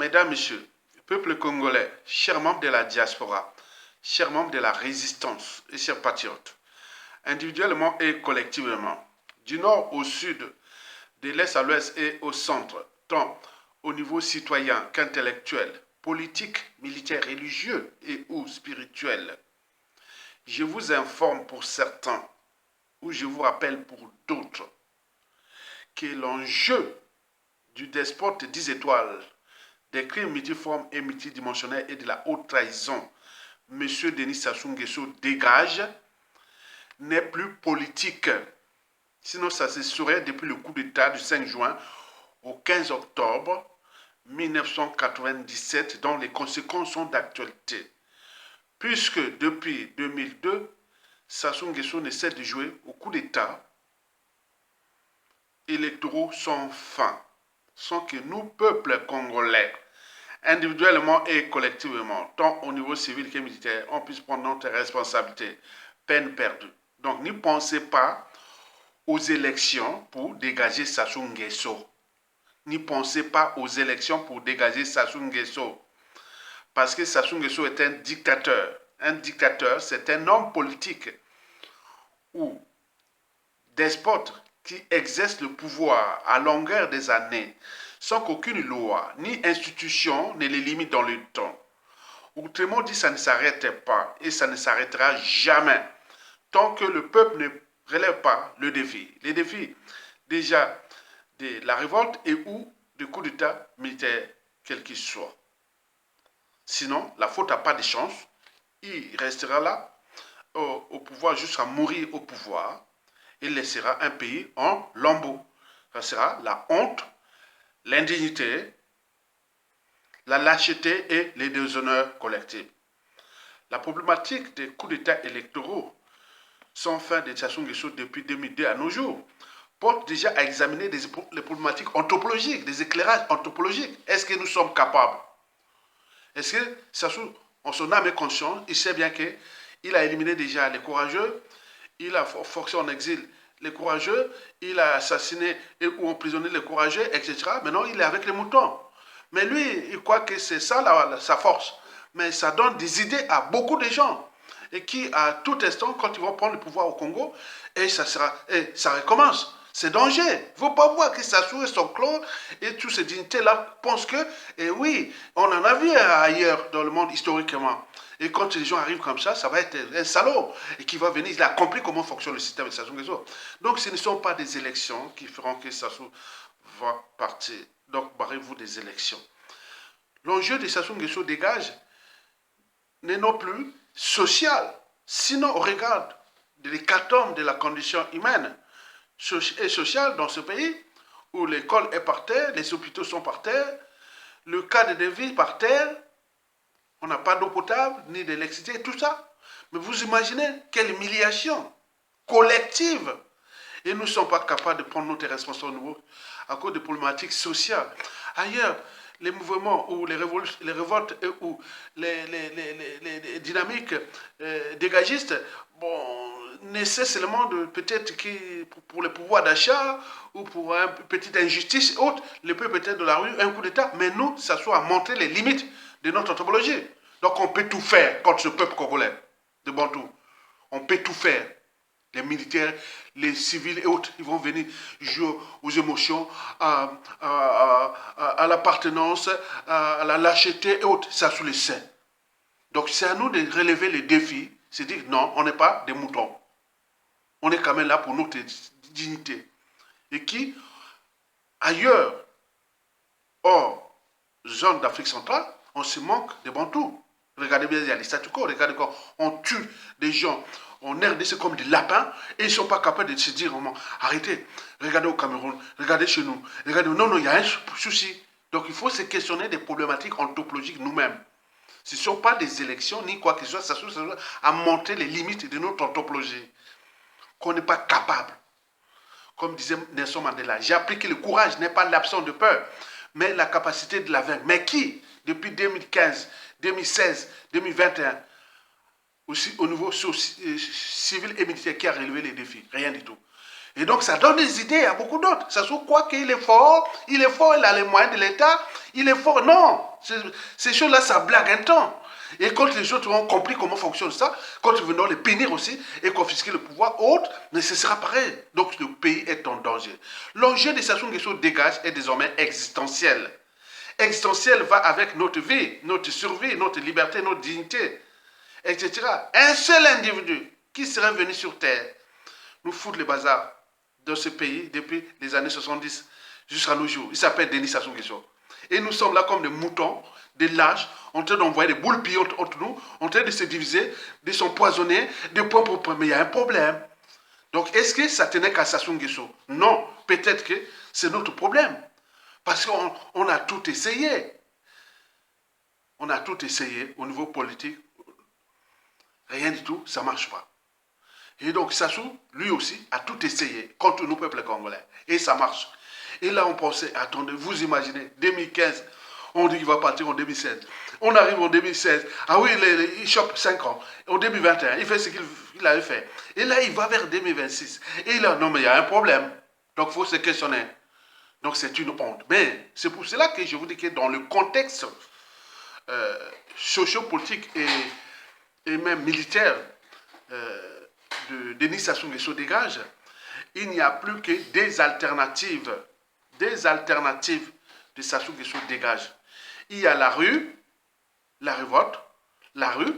Mesdames, Messieurs, peuple congolais, chers membres de la diaspora, chers membres de la résistance et chers patriotes, individuellement et collectivement, du nord au sud, de l'est à l'ouest et au centre, tant au niveau citoyen qu'intellectuel, politique, militaire, religieux et ou spirituel, je vous informe pour certains, ou je vous rappelle pour d'autres, que l'enjeu du despote 10 étoiles, des crimes multiformes et multidimensionnels et de la haute trahison, M. Denis Sassou Nguesso dégage, n'est plus politique. Sinon, ça se saurait depuis le coup d'État du 5 juin au 15 octobre 1997, dont les conséquences sont d'actualité. Puisque depuis 2002, Sassou Nguesso ne cesse de jouer au coup d'État électoraux sans fin, sans que nous, peuple congolais, individuellement et collectivement, tant au niveau civil que militaire, on puisse prendre notre responsabilité. Peine perdue. Donc, n'y pensez pas aux élections pour dégager Sassou Nguesso. N'y pensez pas aux élections pour dégager Sassou Nguesso. Parce que Sassou Nguesso est un dictateur. Un dictateur, c'est un homme politique ou despote qui exerce le pouvoir à longueur des années sans qu'aucune loi ni institution ne les limite dans le temps. Autrement dit, ça ne s'arrête pas et ça ne s'arrêtera jamais tant que le peuple ne relève pas le défi. Les défis déjà de la révolte et ou du coup d'État militaire, quel qu'il soit. Sinon, la faute n'a pas de chance. Il restera là au pouvoir jusqu'à mourir au pouvoir. Il laissera un pays en lambeaux. Ça sera la honte, l'indignité, la lâcheté et les déshonneurs collectifs. La problématique des coups d'État électoraux sans fin de Sassou Nguesso depuis 2002 à nos jours porte déjà à examiner les problématiques anthropologiques, des éclairages anthropologiques. Est-ce que nous sommes capables? Est-ce que Sassou, en son âme et conscience, il sait bien qu'il a éliminé déjà les courageux, il a forcé en exil les courageux, il a assassiné ou emprisonné les courageux, etc. Maintenant, il est avec les moutons. Mais lui, il croit que c'est ça sa force. Mais ça donne des idées à beaucoup de gens. Et qui, à tout instant, quand ils vont prendre le pouvoir au Congo, et ça recommence. C'est danger. Il ne faut pas voir que Sassou et son clan et toutes ces dignités-là pensent que, et oui, on en a vu ailleurs dans le monde historiquement. Et quand les gens arrivent comme ça va être un salaud. Et qui va venir, il a compris comment fonctionne le système de Sassou Nguesso. Donc ce ne sont pas des élections qui feront que Sassou va partir. Donc barrez-vous des élections. L'enjeu de Sassou Nguesso dégage n'est non plus social. Sinon, on regarde de l'hécatombe de la condition humaine et sociale dans ce pays, où l'école est par terre, les hôpitaux sont par terre, le cadre de vie par terre, on n'a pas d'eau potable, ni d'électricité, tout ça. Mais vous imaginez quelle humiliation collective. Et nous ne sommes pas capables de prendre notre responsabilité à cause de problématiques sociales. Ailleurs, les mouvements ou les révoltes ou les dynamiques dégagistes, bon, naissaient seulement de peut-être pour le pouvoir d'achat ou pour une petite injustice autre, le peuple peut-être de la rue, un coup d'État, mais nous, ça soit à montrer les limites de notre anthropologie. Donc on peut tout faire contre ce peuple congolais de Bantou. On peut tout faire. Les militaires, les civils et autres, ils vont venir jouer aux émotions, à l'appartenance, à la lâcheté et autres. Ça sous les seins. Donc c'est à nous de relever les défis. C'est dire non, on n'est pas des moutons. On est quand même là pour notre dignité. Et qui, ailleurs, hors zone d'Afrique centrale, on se manque de Bantous. Regardez bien, il y a les statu quo. Regardez quand on tue des gens en RDC comme des lapins et ils ne sont pas capables de se dire arrêtez, regardez au Cameroun, regardez chez nous, regardez, non, il y a un souci. Donc il faut se questionner des problématiques anthropologiques nous-mêmes. Ce ne sont pas des élections ni quoi que ce soit, ça doit à montrer les limites de notre anthropologie. Qu'on n'est pas capable. Comme disait Nelson Mandela, j'ai appris que le courage n'est pas l'absence de peur, mais la capacité de la vaincre. Mais qui, depuis 2015, 2016, 2021, aussi au niveau civil et militaire, qui a relevé les défis? Rien du tout. Et donc, ça donne des idées à beaucoup d'autres. Ça se croit qu'il est fort, il a les moyens de l'État, il est fort. Non, ces choses-là, ça blague un temps. Et quand les autres ont compris comment fonctionne ça, quand ils vont les punir aussi et confisquer le pouvoir autre, mais ce sera pareil. Donc, le pays est en danger. L'enjeu de Sassou Nguesso dégage est désormais existentiel. Existentiel va avec notre vie, notre survie, notre liberté, notre dignité, etc. Un seul individu qui serait venu sur Terre nous foutre le bazar dans ce pays depuis les années 70 jusqu'à nos jours. Il s'appelle Denis Sassou Nguesso. Et nous sommes là comme des moutons, des lâches, en train d'envoyer des boules billes entre nous, en train de se diviser, de s'empoisonner, de point pour point. Mais il y a un problème. Donc, est-ce que ça tenait qu'à Sassou Nguesso? Non. Peut-être que c'est notre problème. Parce qu'on a tout essayé. On a tout essayé au niveau politique. Rien du tout, ça ne marche pas. Et donc Sassou, lui aussi, a tout essayé contre nous, peuple congolais. Et ça marche. Et là, on pensait, attendez, vous imaginez, 2015, on dit qu'il va partir en 2016. On arrive en 2016. Ah oui, il chope 5 ans. En 2021, il fait ce qu'il avait fait. Et là, il va vers 2026. Et là, non, mais il y a un problème. Donc, il faut se questionner. Donc, c'est une honte. Mais c'est pour cela que je vous dis que dans le contexte sociopolitique et même militaire de Denis Sassou Nguesso dégage, il n'y a plus que des alternatives de Sassou Nguesso dégage. Il y a la rue, la révolte, la rue,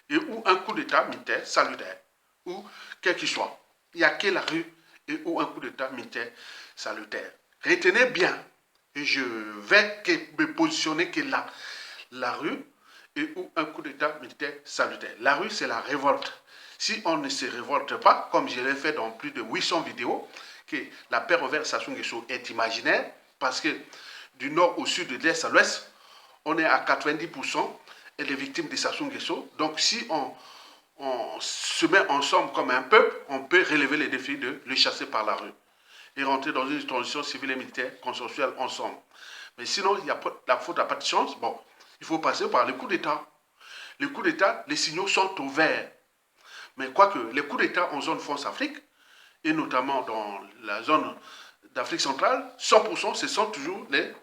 et ou un coup d'État militaire salutaire, ou quel qu'il soit. Il n'y a que la rue et ou un coup d'État militaire salutaire. Retenez bien, et je vais me positionner que là, la rue et ou un coup d'État militaire salutaire. La rue, c'est la révolte. Si on ne se révolte pas, comme je l'ai fait dans plus de 800 vidéos, que la paix envers Sassou Nguesso est imaginaire, parce que du nord au sud, de l'est à l'ouest, on est à 90% et les victimes de Sassou Nguesso. Donc si on se met ensemble comme un peuple, on peut relever les défis de le chasser par la rue et rentrer dans une transition civile et militaire consensuelle ensemble. Mais sinon, la faute n'a pas de chance. Bon, il faut passer par les coups d'État. Les coups d'État, les signaux sont au vert. Mais quoique les coups d'État en zone France-Afrique, et notamment dans la zone d'Afrique centrale, 100% ce sont toujours les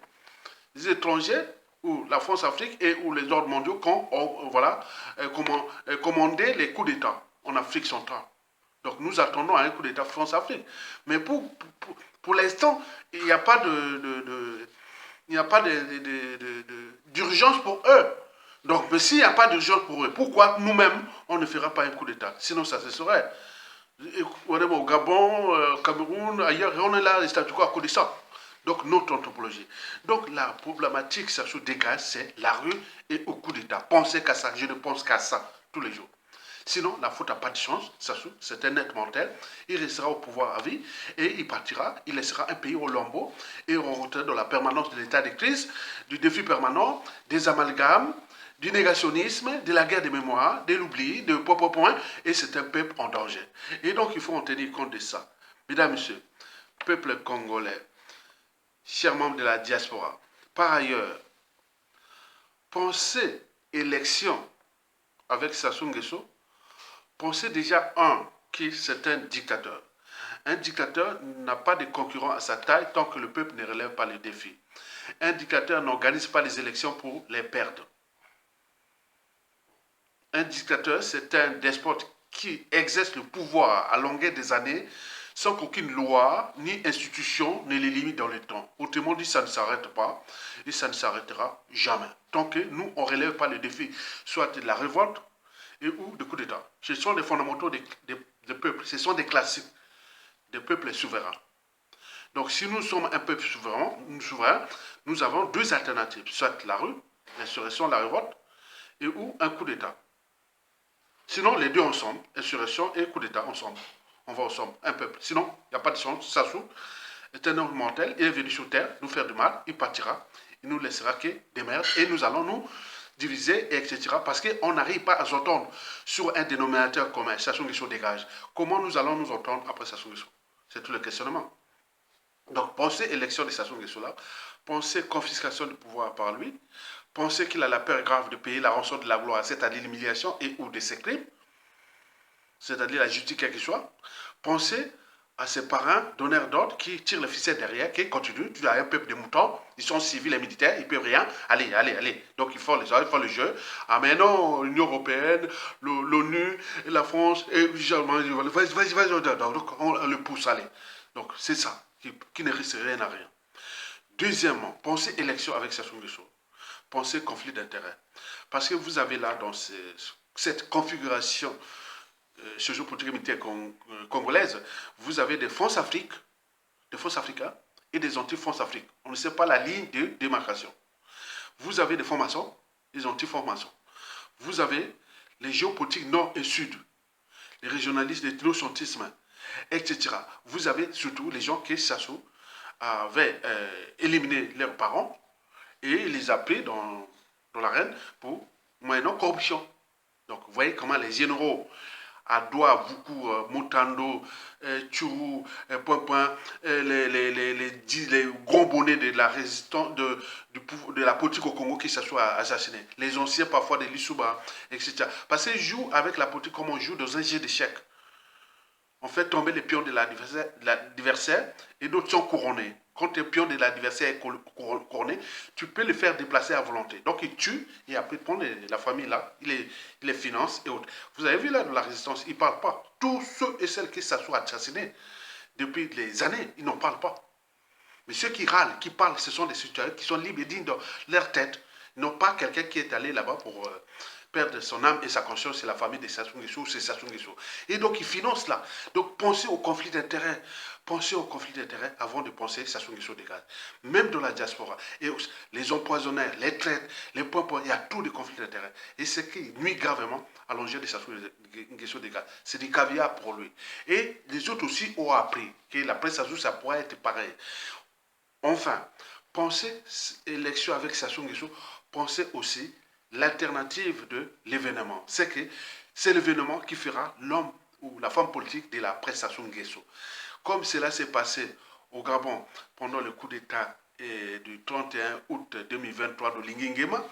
étrangers ou la France-Afrique et ou les ordres mondiaux qui ont commandé les coups d'État en Afrique centrale. Donc nous attendons à un coup d'État France-Afrique. Mais pour l'instant, il n'y a pas d'urgence pour eux. Donc, mais s'il n'y a pas d'urgence pour eux, pourquoi nous-mêmes, on ne fera pas un coup d'État? Sinon, ça se serait. On est au Gabon, au Cameroun, ailleurs, et on est là, les statu quo à cause de ça. Donc, notre anthropologie. Donc, la problématique, ça se dégage, c'est la rue et au coup d'État. Pensez qu'à ça, je ne pense qu'à ça tous les jours. Sinon, la faute n'a pas de chance, Sassou, c'est un être mortel, il restera au pouvoir à vie et il partira, il laissera un pays au lambeau et on rentrera dans la permanence de l'état de crise, du défi permanent, des amalgames, du négationnisme, de la guerre des mémoires, de l'oubli, de point, et c'est un peuple en danger. Et donc, il faut en tenir compte de ça. Mesdames, Messieurs, peuple congolais, chers membres de la diaspora, par ailleurs, pensez élection avec Sassou Nguesso. Pensez déjà, que c'est un dictateur. Un dictateur n'a pas de concurrent à sa taille tant que le peuple ne relève pas les défis. Un dictateur n'organise pas les élections pour les perdre. Un dictateur, c'est un despote qui exerce le pouvoir à longueur des années sans qu'aucune loi ni institution ne les limite dans le temps. Autrement dit, ça ne s'arrête pas et ça ne s'arrêtera jamais. Tant que nous, on ne relève pas les défis, soit de la révolte, et ou de coups d'État. Ce sont les fondamentaux des peuples, ce sont des classiques des peuples souverains. Donc si nous sommes un peuple souverain, nous avons deux alternatives, soit la rue, l'insurrection, la révolte, et ou un coup d'État. Sinon, les deux ensemble, insurrection et coup d'État ensemble. On va ensemble, un peuple. Sinon, il n'y a pas de chance. Sassou est un homme mortel, il est venu sur terre nous faire du mal, il partira, il nous laissera que des merdes, et nous allons nous diviser, etc. Parce qu'on n'arrive pas à s'entendre sur un dénominateur commun. Sassou Nguesso dégage. Comment nous allons nous entendre après Sassou Nguesso? C'est tout le questionnement. Donc, pensez élection de Sassou Nguesso là, pensez confiscation du pouvoir par lui, pensez qu'il a la peur grave de payer la rançon de la gloire, c'est-à-dire l'humiliation et ou de ses crimes, c'est-à-dire la justice quelle que soit. Pensez à ses parrains, donneurs d'ordre, qui tirent le ficelle derrière, qui continuent. Tu as un peuple de moutons, ils sont civils et militaires, ils ne peuvent rien. Allez, allez, allez. Donc ils font le jeu. Ah mais non, l'Union européenne, l'ONU, la France, et l'Allemagne, vas-y, donc on le pousse, allez. Donc c'est ça, qui ne risque rien à rien. Deuxièmement, pensez élection avec Sassou Nguesso. Pensez conflit d'intérêts. Parce que vous avez là, dans cette configuration sociopolitique militaire congolaise, vous avez des fonds Afrique, des fonds africains et des anti-fonds Afrique. On ne sait pas la ligne de démarcation. Vous avez des formations, des anti-formations. Vous avez les géopolitiques nord et sud, les régionalistes, les ethnocentismes, etc. Vous avez surtout les gens qui, Sassou, avaient éliminé leurs parents et les appeler dans l'arène pour moyennant corruption. Donc, vous voyez comment les généraux à Doua, Vuku, Motando, Tchourou, Point, les gros bonnets de la résistance, de la politique au Congo qui se soit assassinés. Les anciens parfois de l'Issouba, etc. Parce qu'ils jouent avec la politique comme on joue dans un jeu d'échecs. On fait tomber les pions de l'adversaire et d'autres sont couronnés. Quand le pion de l'adversaire est couronné, tu peux le faire déplacer à volonté. Donc il tue et après il prend la famille là, il les finance et autres. Vous avez vu là dans la résistance, ils ne parlent pas. Tous ceux et celles qui s'assoient assassinés depuis des années, ils n'en parlent pas. Mais ceux qui râlent, qui parlent, ce sont des citoyens qui sont libres et dignes dans leur tête. Ils n'ont pas quelqu'un qui est allé là-bas pour perdre son âme et sa conscience, c'est la famille de Sassou Nguesso, c'est Sassou Nguesso. Et donc, ils financent là. Donc, pensez au conflit d'intérêts. Pensez au conflit d'intérêts avant de penser Sassou Nguesso dégage. Même dans la diaspora. Et les empoisonneurs, les traites, les points, il y a tous des conflits d'intérêts. Et ce qui nuit gravement à l'enjeu de Sassou Nguesso dégage. C'est du caviar pour lui. Et les autres aussi ont appris que l'après Sassou, ça pourrait être pareil. Enfin, pensez élection avec Sassou Nguesso, pensez aussi l'alternative de l'événement. C'est que c'est l'événement qui fera l'homme ou la femme politique de la presse Sassou Nguesso. Comme cela s'est passé au Gabon pendant le coup d'État du 31 août 2023 de Lingingema,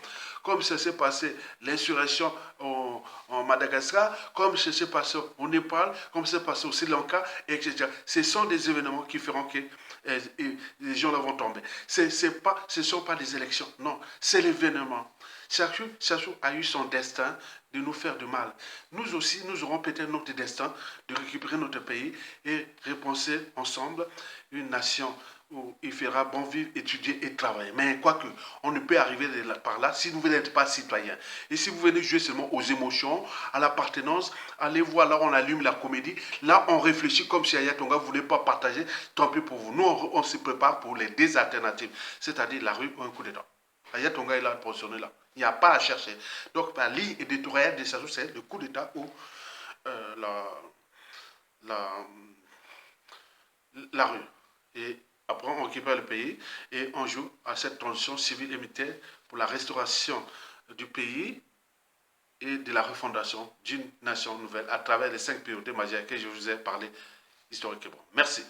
comme ça s'est passé l'insurrection en Madagascar, comme ça s'est passé au Népal, comme ça s'est passé au Sri Lanka, etc. Ce sont des événements qui feront que les gens là vont tomber. Ce ne sont pas des élections, non, c'est l'événement. Sassou a eu son destin de nous faire du mal. Nous aussi, nous aurons peut-être notre destin de récupérer notre pays et repenser ensemble une nation où il fera bon vivre, étudier et travailler. Mais quoique, on ne peut arriver par là si vous n'êtes pas citoyen. Et si vous venez jouer seulement aux émotions, à l'appartenance, allez voir là, on allume la comédie. Là, on réfléchit comme si Aya Tonga ne voulait pas partager, tant pis pour vous. Nous, on se prépare pour les deux alternatives, c'est-à-dire la rue ou un coup d'état. Aya Tonga est là positionné là. Il n'y a pas à chercher. Donc, la ligne éditoriale de Sassou, c'est le coup d'état ou la rue. Et après, on récupère le pays et on joue à cette transition civile et militaire pour la restauration du pays et de la refondation d'une nation nouvelle à travers les 5 priorités majeures que je vous ai parlé historiquement. Merci.